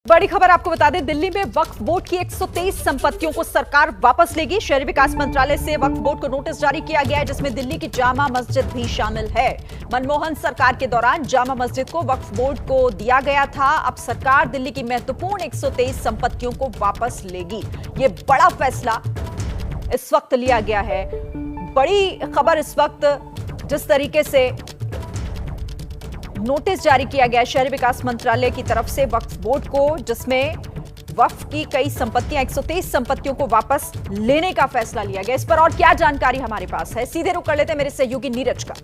बड़ी खबर आपको बता दें, दिल्ली में वक्फ बोर्ड की 123 संपत्तियों को सरकार वापस लेगी। शहरी विकास मंत्रालय से वक्फ बोर्ड को नोटिस जारी किया गया है, जिसमें दिल्ली की जामा मस्जिद भी शामिल है। मनमोहन सरकार के दौरान जामा मस्जिद को वक्फ बोर्ड को दिया गया था। अब सरकार दिल्ली की महत्वपूर्ण 123 संपत्तियों को वापस लेगी। ये बड़ा फैसला इस वक्त लिया गया है। बड़ी खबर इस वक्त, जिस तरीके से नोटिस जारी किया गया शहरी विकास मंत्रालय की तरफ से वक्फ बोर्ड को, जिसमें वक्फ की कई संपत्तियां 123 संपत्तियों को वापस लेने का फैसला लिया गया। इस पर और क्या जानकारी हमारे पास है, सीधे रुख कर लेते हैं मेरे सहयोगी नीरज का।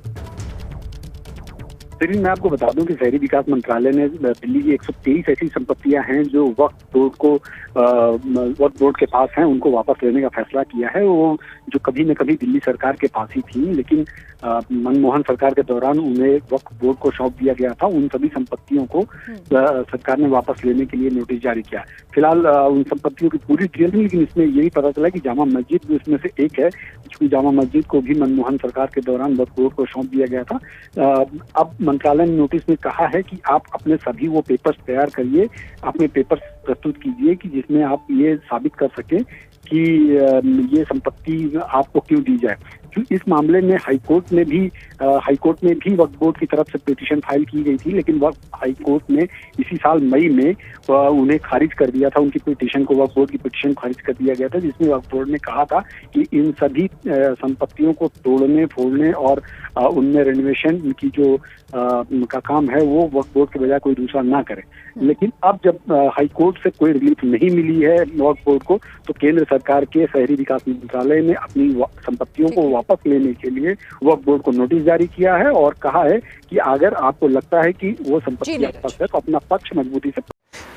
मैं आपको बता दूं कि शहरी विकास मंत्रालय ने दिल्ली की 123 ऐसी संपत्तियां हैं जो वक्फ बोर्ड के पास हैं, उनको वापस लेने का फैसला किया है। वो जो कभी न कभी दिल्ली सरकार के पास ही थी, लेकिन मनमोहन सरकार के दौरान उन्हें वक्फ बोर्ड को सौंप दिया गया था। उन सभी संपत्तियों को सरकार ने वापस लेने के लिए नोटिस जारी किया। फिलहाल उन संपत्तियों की पूरी डिटेल नहीं, लेकिन इसमें यही पता चला कि जामा मस्जिद भी उसमें से एक है, क्योंकि जामा मस्जिद को भी मनमोहन सरकार के दौरान वक्फ बोर्ड को सौंप दिया गया था। अब मंत्रालय ने नोटिस में कहा है कि आप अपने सभी वो पेपर्स तैयार करिए, अपने पेपर्स प्रस्तुत कीजिए कि जिसमें आप ये साबित कर सकें कि ये संपत्ति आपको क्यों दी जाए। इस मामले में हाईकोर्ट में भी वक्फ बोर्ड की तरफ से पिटीशन फाइल की गई थी, लेकिन हाईकोर्ट ने इसी साल मई में उन्हें खारिज कर दिया था। उनकी पिटीशन को, वक्फ बोर्ड की पिटीशन खारिज कर दिया गया था, जिसमें वक्फ बोर्ड ने कहा था कि इन सभी संपत्तियों को तोड़ने फोड़ने और उनमें रेनोवेशन की जो का काम है वो वक्फ बोर्ड के बजाय कोई दूसरा ना करे। लेकिन अब जब हाईकोर्ट से कोई रिलीफ नहीं मिली है वक्फ बोर्ड को, तो केंद्र सरकार के शहरी विकास मंत्रालय ने अपनी संपत्तियों को वापस लेने के लिए वक्फ बोर्ड को नोटिस जारी किया है और कहा है कि अगर आपको लगता है कि वो संपत्ति आपके पास है तो अपना पक्ष मजबूती से।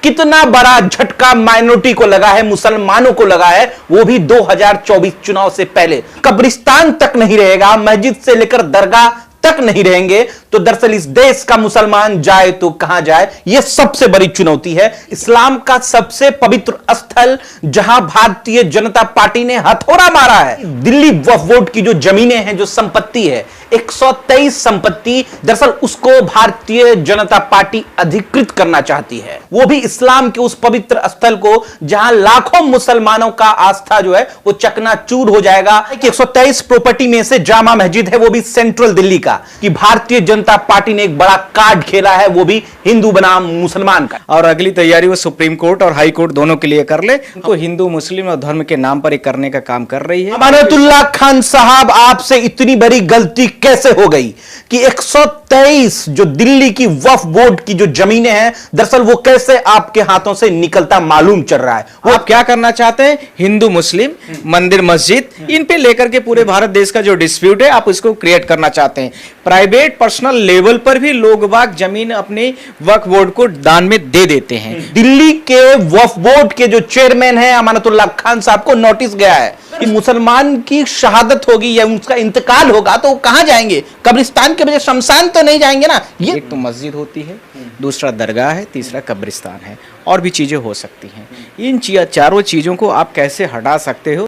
कितना बड़ा झटका माइनॉरिटी को लगा है, मुसलमानों को लगा है, वो भी 2024 चुनाव से पहले। कब्रिस्तान तक नहीं रहेगा, मस्जिद से लेकर दरगाह तक नहीं रहेंगे, तो दरअसल इस देश का मुसलमान जाए तो कहां जाए, यह सबसे बड़ी चुनौती है। इस्लाम का सबसे पवित्र स्थल जहां भारतीय जनता पार्टी ने हथौड़ा मारा है। दिल्ली वक्फ बोर्ड की जो जमीनें हैं, जो संपत्ति है 123 संपत्ति, दरअसल उसको भारतीय जनता पार्टी अधिकृत करना चाहती है, वो भी इस्लाम के उस पवित्र स्थल को जहां लाखों मुसलमानों का आस्था जो है वो चकनाचूर हो जाएगा। 123 प्रॉपर्टी में से जामा मस्जिद है, वो भी सेंट्रल दिल्ली का, कि भारतीय जनता पार्टी ने एक बड़ा कार्ड खेला है, वो भी हिंदू बनाम मुसलमान का। और अगली तैयारी वो सुप्रीम कोर्ट और हाई कोर्ट दोनों के लिए कर ले, तो हिंदू मुस्लिम और धर्म के नाम पर करने का काम कर रही है। अमानतुल्लाह खान साहब, आपसे इतनी बड़ी गलती कैसे हो गई कि 123 जो दिल्ली की वक्फ बोर्ड की जो जमीनें हैं, दरअसल वो कैसे आपके हाथों से निकलता मालूम चल रहा है। वो आप क्या करना चाहते हैं? हिंदू मुस्लिम मंदिर मस्जिद इन पे लेकर के पूरे भारत देश का जो डिस्प्यूट है आप इसको क्रिएट करना चाहते हैं। प्राइवेट पर्सनल लेवल पर भी लोग बाग जमीन अपने वक्फ बोर्ड को दान में दे देते हैं। दिल्ली के वक्फ बोर्ड के जो चेयरमैन हैं अमानतुल्लाह खान साहब को नोटिस गया है कि मुसलमान की शहादत होगी या उसका इंतकाल होगा तो कहां जाएंगे? कब्रिस्तान के बजाय शमशान तो नहीं जाएंगे ना। ये एक तो मस्जिद होती है, दूसरा दरगाह है, तीसरा कब्रिस्तान है, और भी चीजें हो सकती हैं। इन चारों चीजों को आप कैसे हटा सकते हो?